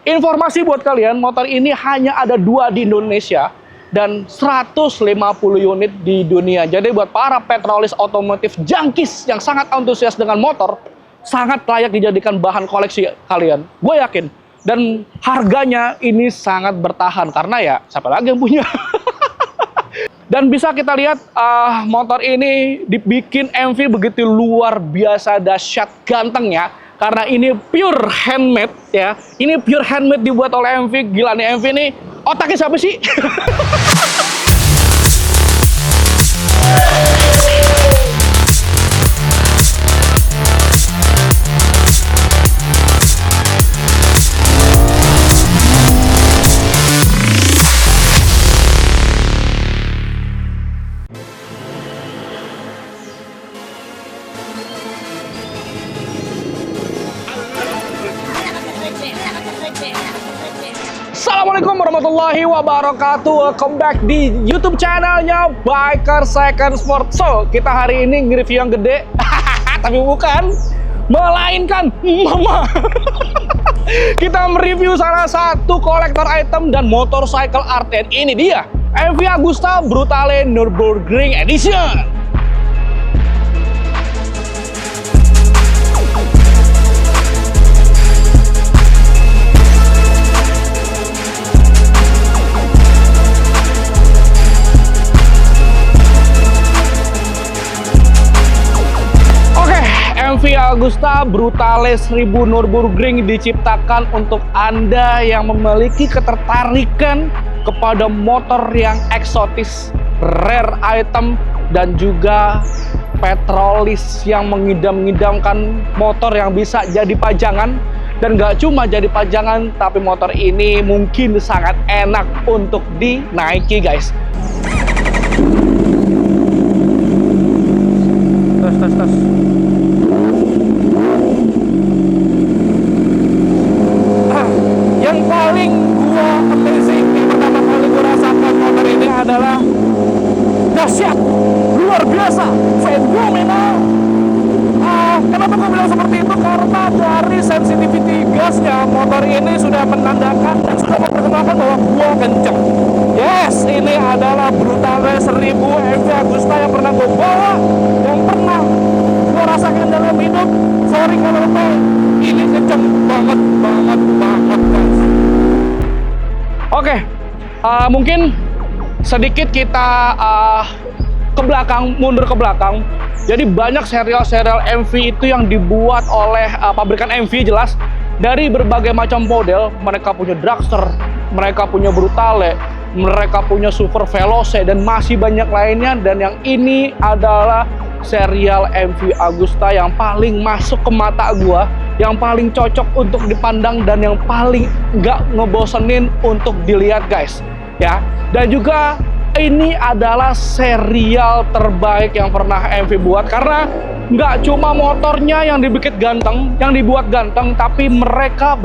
Informasi buat kalian, motor ini hanya ada 2 di Indonesia dan 150 unit di dunia. Jadi buat para petrolis otomotif junkies yang sangat antusias dengan motor, sangat layak dijadikan bahan koleksi kalian. Gue yakin. Dan harganya ini sangat bertahan karena ya siapa lagi yang punya. Dan bisa kita lihat motor ini dibikin MV begitu luar biasa dahsyat gantengnya. Karena ini pure handmade ya. Ini pure handmade dibuat oleh MV. Gila nih MV nih. Otaknya siapa sih? Assalamualaikum warahmatullahi wabarakatuh. Welcome back di YouTube channelnya Biker Second Sport. So, kita hari ini nge-review yang gede. Tapi bukan, melainkan mama. Kita mereview salah satu kolektor item dan motorcycle art. Dan ini dia, MV Agusta Brutale Nürburgring Edition. MV Agusta Brutale 1000 Nürburgring diciptakan untuk Anda yang memiliki ketertarikan kepada motor yang eksotis, rare item, dan juga petrolis yang mengidam-ngidamkan motor yang bisa jadi pajangan. Dan gak cuma jadi pajangan, tapi motor ini mungkin sangat enak untuk dinaiki, guys. Tes. Yang paling gua amazing, yang pertama kali gua rasakan motor ini adalah dahsyat, luar biasa, fenomenal. Kenapa gua bilang seperti itu? Karena dari sensitivity gasnya, motor ini sudah menandakan dan sudah memperkenalkan bahwa gua kenceng. Yes, ini adalah Brutale 1000 MV Agusta yang pernah gua bawa, yang pernah gua rasakan dalam hidup. Sorry kalau ini kenceng banget guys. Oke, mungkin sedikit kita mundur ke belakang. Jadi banyak serial-serial MV itu yang dibuat oleh pabrikan MV jelas dari berbagai macam model. Mereka punya dragster, mereka punya Brutale, mereka punya Super Veloce, dan masih banyak lainnya. Dan yang ini adalah serial MV Agusta yang paling masuk ke mata gua, yang paling cocok untuk dipandang, dan yang paling nggak ngebosenin untuk dilihat, guys. Ya, dan juga ini adalah serial terbaik yang pernah MV buat, karena nggak cuma motornya yang dibuat ganteng, tapi mereka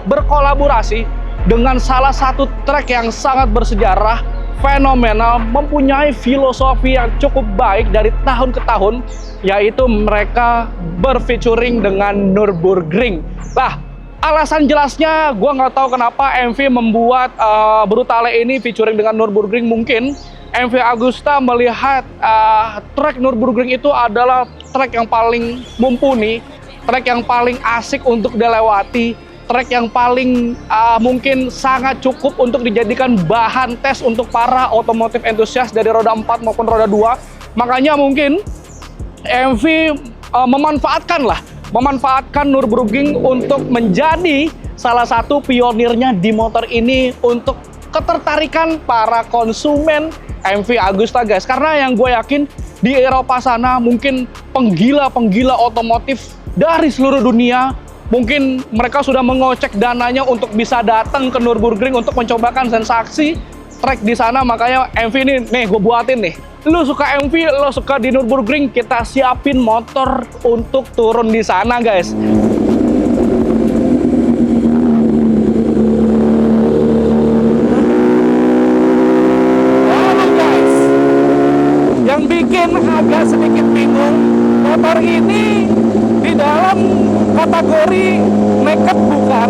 berkolaborasi dengan salah satu trek yang sangat bersejarah, fenomenal, mempunyai filosofi yang cukup baik dari tahun ke tahun, yaitu mereka berfeaturing dengan Nürburgring. Nah, alasan jelasnya gue nggak tahu kenapa MV membuat Brutale ini featuring dengan Nürburgring. Mungkin MV Agusta melihat trek Nürburgring itu adalah trek yang paling mumpuni, trek yang paling asik untuk dilewati, trek yang paling mungkin sangat cukup untuk dijadikan bahan tes untuk para otomotif entusias dari roda 4 maupun roda 2. Makanya mungkin MV memanfaatkan Nürburgring untuk menjadi salah satu pionirnya di motor ini untuk ketertarikan para konsumen MV Agusta, guys. Karena yang gue yakin di Eropa sana mungkin penggila-penggila otomotif dari seluruh dunia, mungkin mereka sudah mengocek dananya untuk bisa datang ke Nürburgring untuk mencobakan sensasi trek di sana. Makanya MV ini, nih gue buatin nih. Lu suka MV, lo suka di Nürburgring, kita siapin motor untuk turun di sana, guys. Lalu guys, yang bikin agak sedikit bingung, motor ini di dalam kategori naked bukan,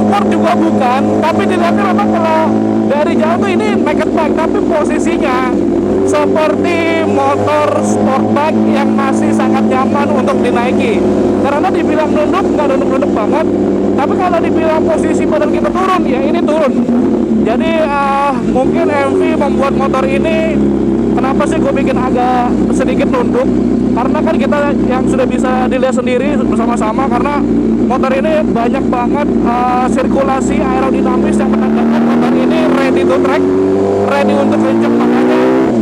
sport juga bukan, tapi dilihatnya memang kalau dari jauh tuh ini naked bike, tapi posisinya seperti motor sport bike yang masih sangat nyaman untuk dinaiki. Karena dibilang nunduk, nggak nunduk-nunduk banget, tapi kalau dibilang posisi badan kita turun, ya ini turun. Jadi mungkin MV membuat motor ini, kenapa sih gue bikin agak sedikit nunduk? Karena kan kita yang sudah bisa dilihat sendiri bersama-sama, karena motor ini banyak banget sirkulasi aerodinamis yang menandakan motor ini ready to track, ready untuk kencang. Makanya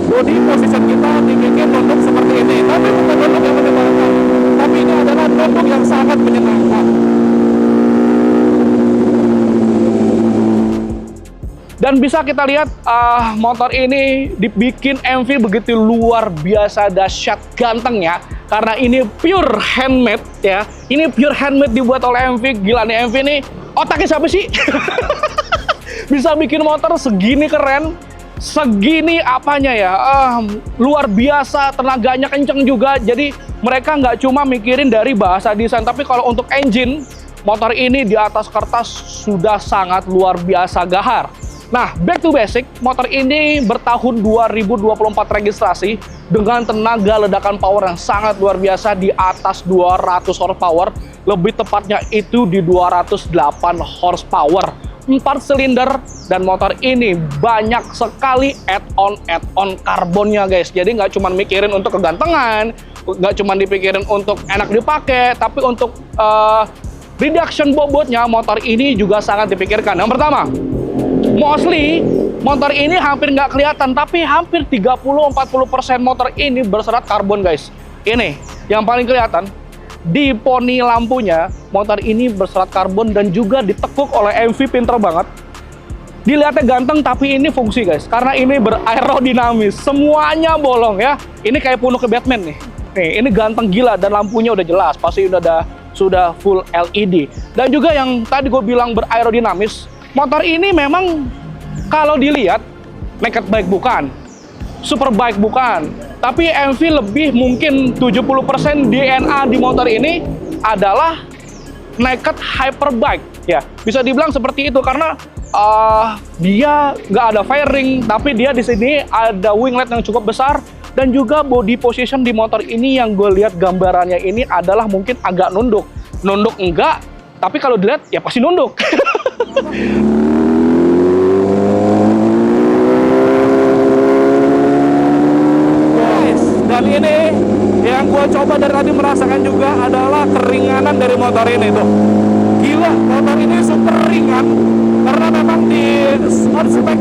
body position kita dibikin nunduk seperti ini. Tapi bukan nunduk yang menyebalkan, tapi ini adalah nunduk yang sangat menyenangkan. Dan bisa kita lihat motor ini dibikin MV begitu luar biasa dahsyat gantengnya, karena ini pure handmade ya. Ini pure handmade dibuat oleh MV. Gila nih MV nih, otaknya siapa sih? Bisa bikin motor segini keren, segini apanya ya, luar biasa, tenaganya kenceng juga. Jadi mereka nggak cuma mikirin dari bahasa desain, tapi kalau untuk engine, motor ini di atas kertas sudah sangat luar biasa gahar. Nah, back to basic, motor ini bertahun 2024 registrasi dengan tenaga ledakan power yang sangat luar biasa di atas 200 horsepower, lebih tepatnya itu di 208 horsepower, 4 silinder, dan motor ini banyak sekali add-on karbonnya guys. Jadi nggak cuma mikirin untuk kegantengan, nggak cuma dipikirin untuk enak dipakai, tapi untuk reduction bobotnya motor ini juga sangat dipikirkan. Yang pertama, mostly motor ini hampir nggak kelihatan, tapi hampir 30-40% motor ini berserat karbon guys. Ini yang paling kelihatan di poni lampunya, motor ini berserat karbon dan juga ditekuk oleh MV, pinter banget. Dilihatnya ganteng, tapi ini fungsi guys, karena ini beraerodinamis, semuanya bolong ya. Ini kayak puno ke Batman nih. Nih, ini ganteng gila dan lampunya udah jelas, pasti sudah full LED. Dan juga yang tadi gue bilang beraerodinamis, motor ini memang kalau dilihat naked bike bukan, super bike bukan, tapi MV lebih mungkin 70% DNA di motor ini adalah naked hyperbike ya, bisa dibilang seperti itu karena dia nggak ada fairing, tapi dia di sini ada winglet yang cukup besar, dan juga body position di motor ini yang gue lihat gambarannya ini adalah mungkin agak nunduk enggak, tapi kalau dilihat ya pasti nunduk. Guys, dan ini yang gue coba dari tadi merasakan juga adalah keringanan dari motor ini tuh. Gila, motor ini super ringan karena memang di spec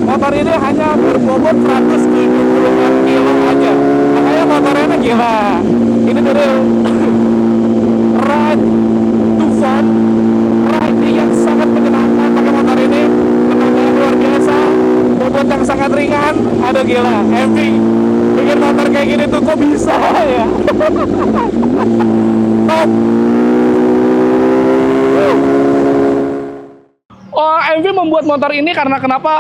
motor ini hanya berbobot 170 kilo aja. Makanya motornya gila. Ini dari ride to fun, riding yang sangat menyenangkan pakai motor ini, tenaga luar biasa, bobot yang sangat ringan. Aduh gila, MV bikin motor kayak gini tuh kok bisa ya. Top. MV membuat motor ini karena kenapa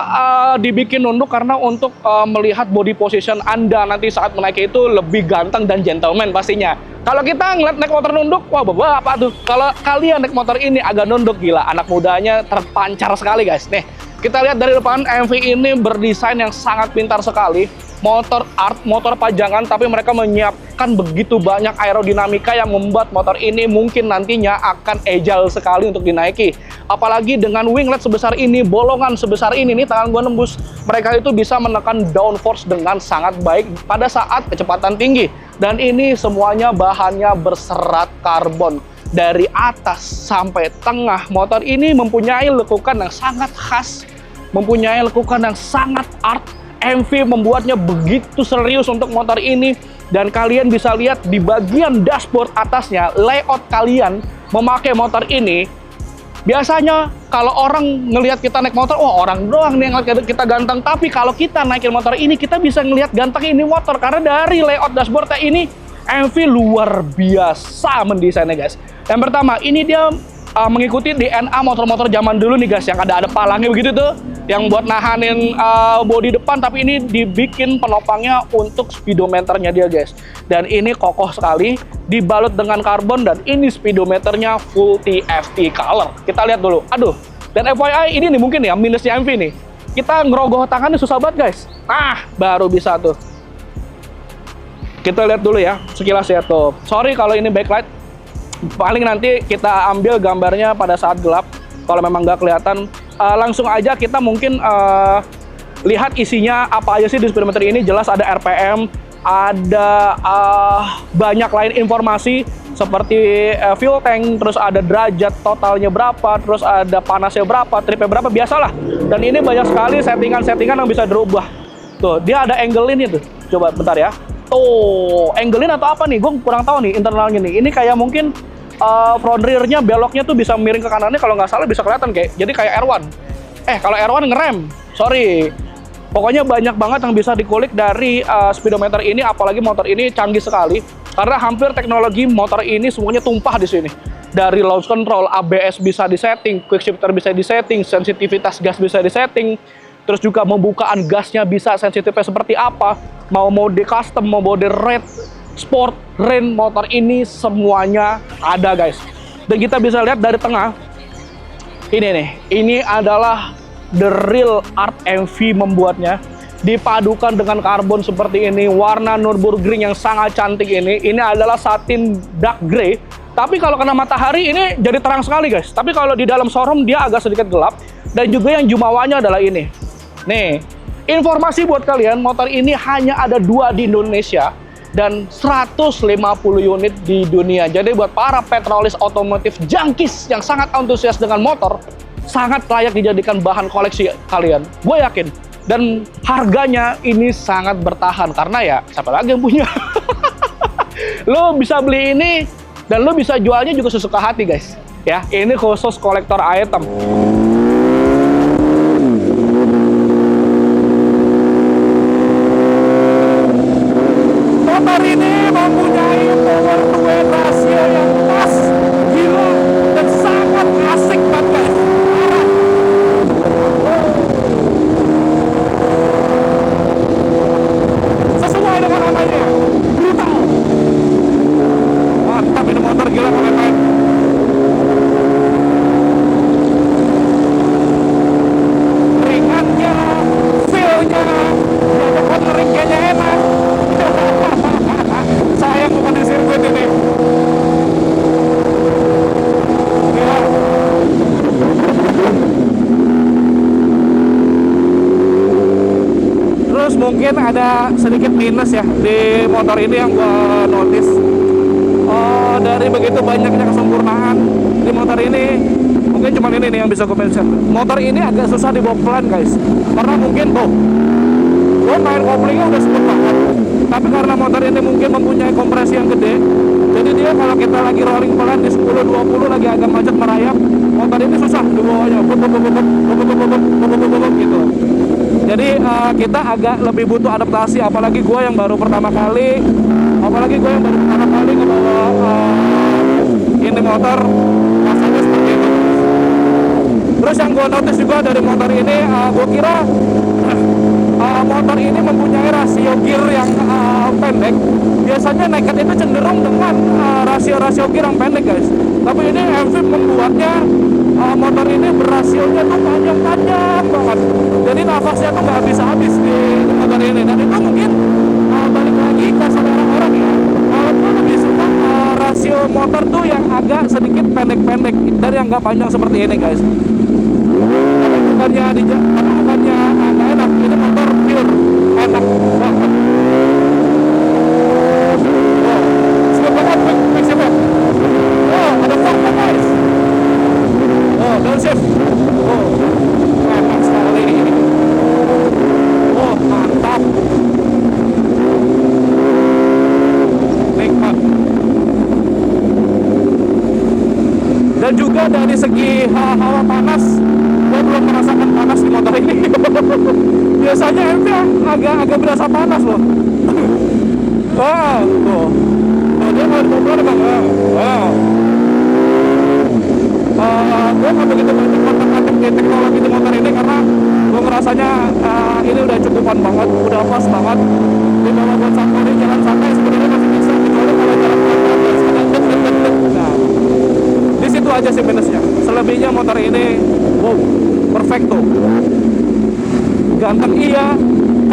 dibikin nunduk, karena untuk melihat body position Anda nanti saat menaiki itu lebih ganteng dan gentleman pastinya. Kalau kita ngeliat naik motor nunduk, wah bapak tuh. Kalau kalian naik motor ini agak nunduk, gila, anak mudanya terpancar sekali guys. Nih, kita lihat dari depan, MV ini berdesain yang sangat pintar sekali. Motor art, motor pajangan, tapi mereka menyiapkan begitu banyak aerodinamika yang membuat motor ini mungkin nantinya akan agile sekali untuk dinaiki. Apalagi dengan winglet sebesar ini, bolongan sebesar ini nih, tangan gua nembus, mereka itu bisa menekan downforce dengan sangat baik pada saat kecepatan tinggi. Dan ini semuanya bahannya berserat karbon. Dari atas sampai tengah, motor ini mempunyai lekukan yang sangat khas, mempunyai lekukan yang sangat art. MV membuatnya begitu serius untuk motor ini, dan kalian bisa lihat di bagian dashboard atasnya, layout kalian memakai motor ini. Biasanya kalau orang ngelihat kita naik motor, oh orang doang nih yang ngeliat kita ganteng, tapi kalau kita naikin motor ini, kita bisa ngelihat ganteng ini motor, karena dari layout dashboardnya ini, MV luar biasa mendesainnya guys. Yang pertama, ini dia mengikuti DNA motor-motor zaman dulu nih guys, yang ada palangnya begitu tuh, yang buat nahanin bodi depan, tapi ini dibikin penopangnya untuk speedometernya dia guys. Dan ini kokoh sekali, dibalut dengan karbon, dan ini speedometernya full TFT color. Kita lihat dulu. Aduh, dan FYI ini nih mungkin ya minusnya MV nih, kita ngerogoh tangannya susah banget guys. Nah, baru bisa tuh. Kita lihat dulu ya, sekilas ya tuh. Sorry kalau ini backlight. Paling nanti kita ambil gambarnya pada saat gelap. Kalau memang nggak kelihatan, langsung aja kita mungkin lihat isinya apa aja sih di speedometer ini. Jelas ada RPM, ada banyak lain informasi seperti fuel tank, terus ada derajat totalnya berapa, terus ada panasnya berapa, tripnya berapa, biasalah. Dan ini banyak sekali settingan-settingan yang bisa dirubah. Tuh, dia ada angle ini tuh. Coba bentar ya. Tuh, angle-in atau apa nih? Gue kurang tahu nih internalnya nih. Ini kayak mungkin front rear-nya beloknya tuh bisa miring ke kanannya, kalau nggak salah bisa kelihatan kayak. Jadi kayak R1. Kalau R1 ngerem. Sorry. Pokoknya banyak banget yang bisa dikulik dari speedometer ini, apalagi motor ini canggih sekali. Karena hampir teknologi motor ini semuanya tumpah di sini. Dari launch control, ABS bisa disetting, quick shifter bisa disetting, sensitivitas gas bisa disetting. Terus juga pembukaan gasnya bisa sensitifnya seperti apa. Mau mode custom, mau mode red, sport, rain, motor ini semuanya ada guys. Dan kita bisa lihat dari tengah. Ini nih, ini adalah the real art MV membuatnya. Dipadukan dengan karbon seperti ini, warna Nürburgring yang sangat cantik ini. Ini adalah satin dark grey. Tapi kalau kena matahari ini jadi terang sekali guys. Tapi kalau di dalam showroom dia agak sedikit gelap. Dan juga yang jumawanya adalah ini. Nih, informasi buat kalian, motor ini hanya ada 2 di Indonesia dan 150 unit di dunia. Jadi buat para petrolis otomotif junkies yang sangat antusias dengan motor, sangat layak dijadikan bahan koleksi kalian. Gue yakin. Dan harganya ini sangat bertahan karena ya siapa lagi yang punya. Lo bisa beli ini dan lo bisa jualnya juga sesuka hati guys. Ya, ini khusus kolektor item. Motor ini mempunyai power to weight ratio yang pas, gila, dan sangat asik banget guys. Sesuai dengan namanya, brutal. Mantap ini motor, gila keren. Ringannya, feel-nya, ada ringnya enak. Sayang bukan di sirkuit ini. Gila. Terus mungkin ada sedikit minus ya di motor ini yang gua notice. Dari begitu banyaknya kesempurnaan di motor ini, mungkin cuma ini nih yang bisa gue mention. Motor ini agak susah dibawa pelan guys, karena mungkin tuh gue main koplingnya udah smooth banget, tapi karena motor ini mungkin mempunyai kompresi yang gede, jadi dia kalau kita lagi rolling pelan di 10-20 lagi agak macet merayap, motor ini susah dibawanya, gitu. Jadi kita agak lebih butuh adaptasi, apalagi gue yang baru pertama kali ngebawa ini motor, rasanya seperti itu. Terus yang gue notice juga dari motor ini, gue kira motor ini mempunyai rasio gear yang pendek. Biasanya naked itu cenderung dengan rasio gear yang pendek guys. Tapi ini MV membuatnya motor ini berasionya tuh panjang-panjang banget. Jadi nafasnya tuh nggak habis-habis di motor ini. Dan itu mungkin balik lagi ke selera orang ya. Gue lebih suka rasio motor tuh yang agak sedikit pendek-pendek dari yang nggak panjang seperti ini guys. Bukannya nggak enak, ini motor pure enak banget. Skip banget, quick shift. Ada fork guys. Downshift. Enak sekali. Mantap. Nikmat. Dan juga dari segi hawa panas, gue belum merasakan panas di motor ini. Biasanya MV agak berasa panas loh. Tuh. Dia mau dibobol kan? Gue nggak begitu banyak kontak-kontak di teknologi di motor ini karena gue ngerasanya ini udah cukupan banget, udah pas banget. Dibawa buat safari jalan santai sebenarnya masih bisa, kecuali kalau jalan panjang dan sudah deg. Nah, di situ aja sih minusnya. Selebihnya motor ini, wow, perfecto. Ganteng iya,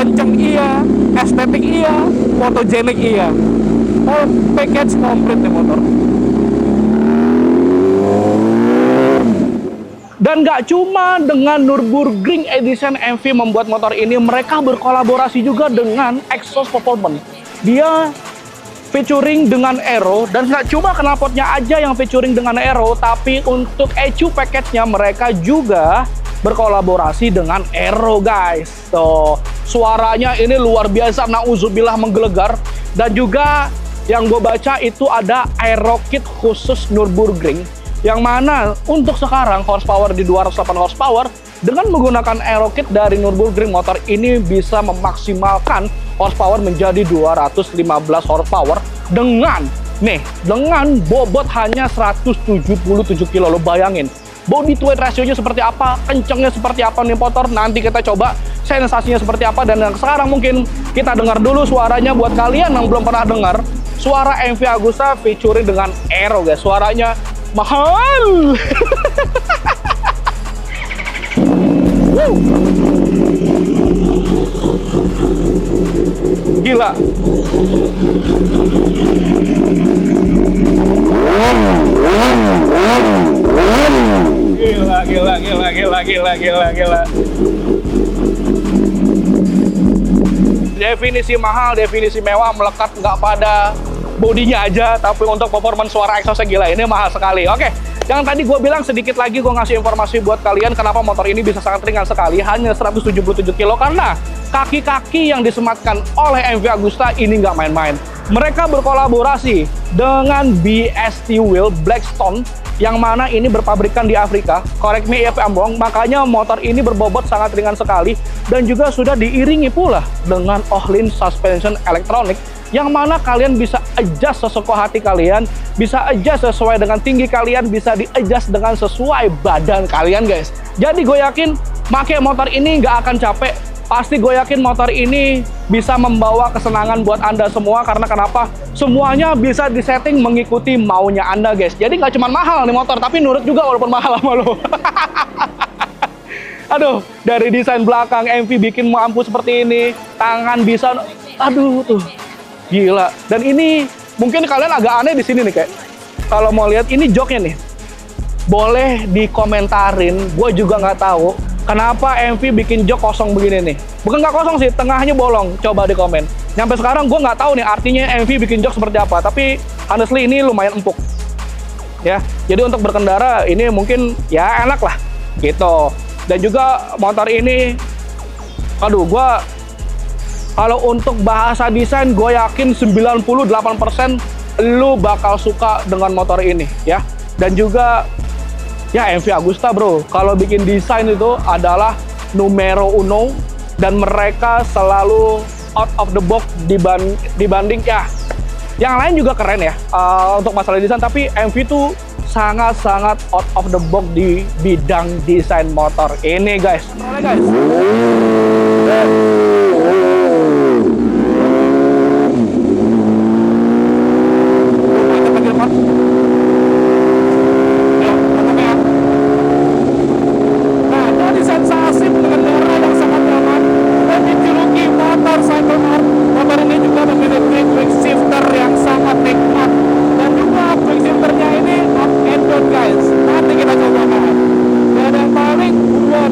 kenceng iya, estetik iya, fotogenik iya. All package komplit nih motor. Dan nggak cuma dengan Nürburgring Edition MV membuat motor ini, mereka berkolaborasi juga dengan Exhaust Performance. Dia featuring dengan Aero, dan nggak cuma knalpotnya aja yang featuring dengan Aero, tapi untuk ECU package-nya mereka juga berkolaborasi dengan Aero, guys. Tuh, suaranya ini luar biasa, nauzubillah menggelegar. Dan juga yang gue baca itu ada Aero kit khusus Nürburgring, yang mana untuk sekarang horsepower di 208 horsepower dengan menggunakan Aero kit dari Nürburgring, motor ini bisa memaksimalkan horsepower menjadi 215 horsepower dengan bobot hanya 177 kilo. Lo bayangin body to weight ratio-nya seperti apa, kencengnya seperti apa nih motor, nanti kita coba sensasinya seperti apa. Dan yang sekarang mungkin kita dengar dulu suaranya buat kalian yang belum pernah dengar suara MV Agusta featuring dengan Aero, guys. Suaranya mahal. Wow. Gila. Gila. Definisi mahal, definisi mewah melekat nggak pada bodinya aja, tapi untuk performance suara exhaustnya gila, ini mahal sekali. Oke, yang tadi gue bilang sedikit lagi gue ngasih informasi buat kalian kenapa motor ini bisa sangat ringan sekali, hanya 177 kilo, karena kaki-kaki yang disematkan oleh MV Agusta ini nggak main-main. Mereka berkolaborasi dengan BST Wheel Blackstone, yang mana ini berpabrikan di Afrika. Correct me if I'm wrong, makanya motor ini berbobot sangat ringan sekali, dan juga sudah diiringi pula dengan Öhlins suspension elektronik, yang mana kalian bisa adjust sesuka hati kalian, bisa adjust sesuai dengan tinggi kalian, bisa di-adjust dengan sesuai badan kalian, guys. Jadi gue yakin pakai motor ini nggak akan capek. Pasti gue yakin motor ini bisa membawa kesenangan buat Anda semua, karena kenapa? Semuanya bisa disetting mengikuti maunya Anda, guys. Jadi nggak cuma mahal nih motor, tapi nurut juga walaupun mahal sama lo. Aduh, dari desain belakang MV bikin mampu seperti ini, tangan bisa, aduh tuh. Gila. Dan ini mungkin kalian agak aneh di sini nih, kayak kalau mau lihat ini joknya nih. Boleh dikomentarin, gue juga nggak tahu kenapa MV bikin jok kosong begini nih. Bukan nggak kosong sih, tengahnya bolong. Coba di komen. Nyampe sekarang gue nggak tahu nih artinya MV bikin jok seperti apa. Tapi honestly ini lumayan empuk. Ya, jadi untuk berkendara ini mungkin ya enak lah gitu. Dan juga motor ini, aduh, gue kalau untuk bahasa desain, gue yakin 98% lu bakal suka dengan motor ini, ya. Dan juga, ya MV Agusta, bro. Kalau bikin desain itu adalah numero uno, dan mereka selalu out of the box dibanding, ya. Yang lain juga keren ya, untuk masalah desain, tapi MV itu sangat-sangat out of the box di bidang desain motor ini, guys. Boleh, guys.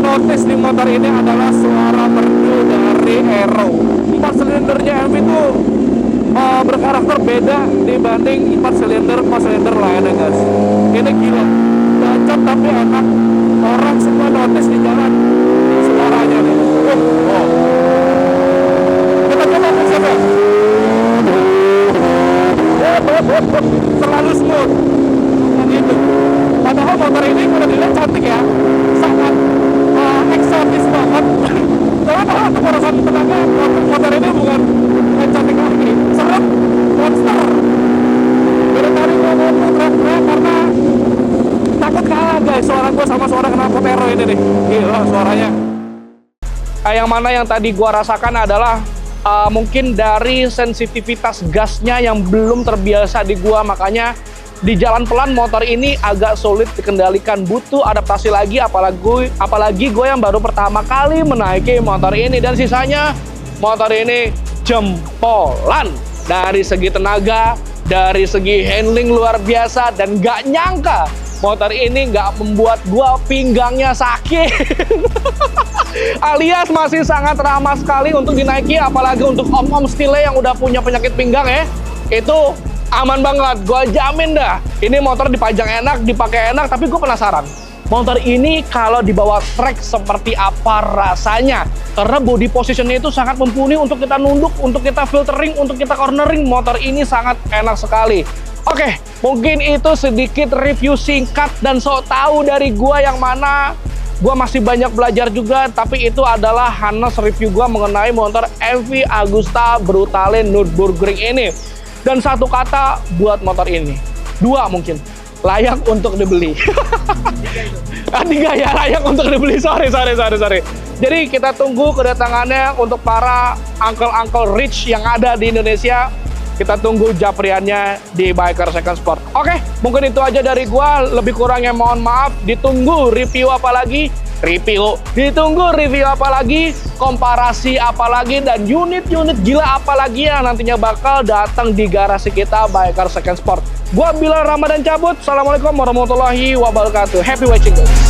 Notice di motor ini adalah suara merdu dari Aero. 4 silindernya MV itu berkarakter beda dibanding 4 silinder lainnya, guys. Ini gila, bacot tapi enak. Orang semua notice di jalan suaranya nih. Kita coba coba. Selalu smooth gitu. Padahal motor ini kalau dilihat cantik ya, sangat eksotis banget. Karena untuk urusan tenaga, motor ini bukan cantik lagi, serem, monster. Dari tadi gue ngomong teriak-teriak karena takut kalah, Gila suaranya. Yang mana yang tadi gua rasakan adalah mungkin dari sensitivitas gasnya yang belum terbiasa di gua, makanya di jalan pelan motor ini agak sulit dikendalikan, butuh adaptasi lagi, apalagi gue yang baru pertama kali menaiki motor ini. Dan sisanya motor ini jempolan dari segi tenaga, dari segi handling luar biasa, dan gak nyangka motor ini gak membuat gue pinggangnya sakit. Alias masih sangat ramah sekali untuk dinaiki, apalagi untuk om-om stile yang udah punya penyakit pinggang ya, itu aman banget, gue jamin dah. Ini motor dipajang enak, dipakai enak, tapi gue penasaran. Motor ini kalau dibawa trek seperti apa rasanya? Karena body positionnya itu sangat mumpuni untuk kita nunduk, untuk kita filtering, untuk kita cornering. Motor ini sangat enak sekali. Oke, mungkin itu sedikit review singkat dan sok tahu dari gue, yang mana gue masih banyak belajar juga. Tapi itu adalah Hanes review gue mengenai motor MV Agusta Brutale Nürburgring ini. Dan satu kata buat motor ini, dua mungkin, layak untuk dibeli. Tiga ya, layak untuk dibeli. Sorry. Jadi kita tunggu kedatangannya untuk para uncle rich yang ada di Indonesia. Kita tunggu japriannya di Biker Second Sport. Oke, mungkin itu aja dari gua. Lebih kurangnya mohon maaf. Ditunggu review apa lagi? Ditunggu review apa lagi, komparasi apa lagi, dan unit-unit gila apa lagi yang nantinya bakal datang di garasi kita Biker Second Sport. Gua Bilal Ramadan cabut. Assalamualaikum warahmatullahi wabarakatuh. Happy watching guys.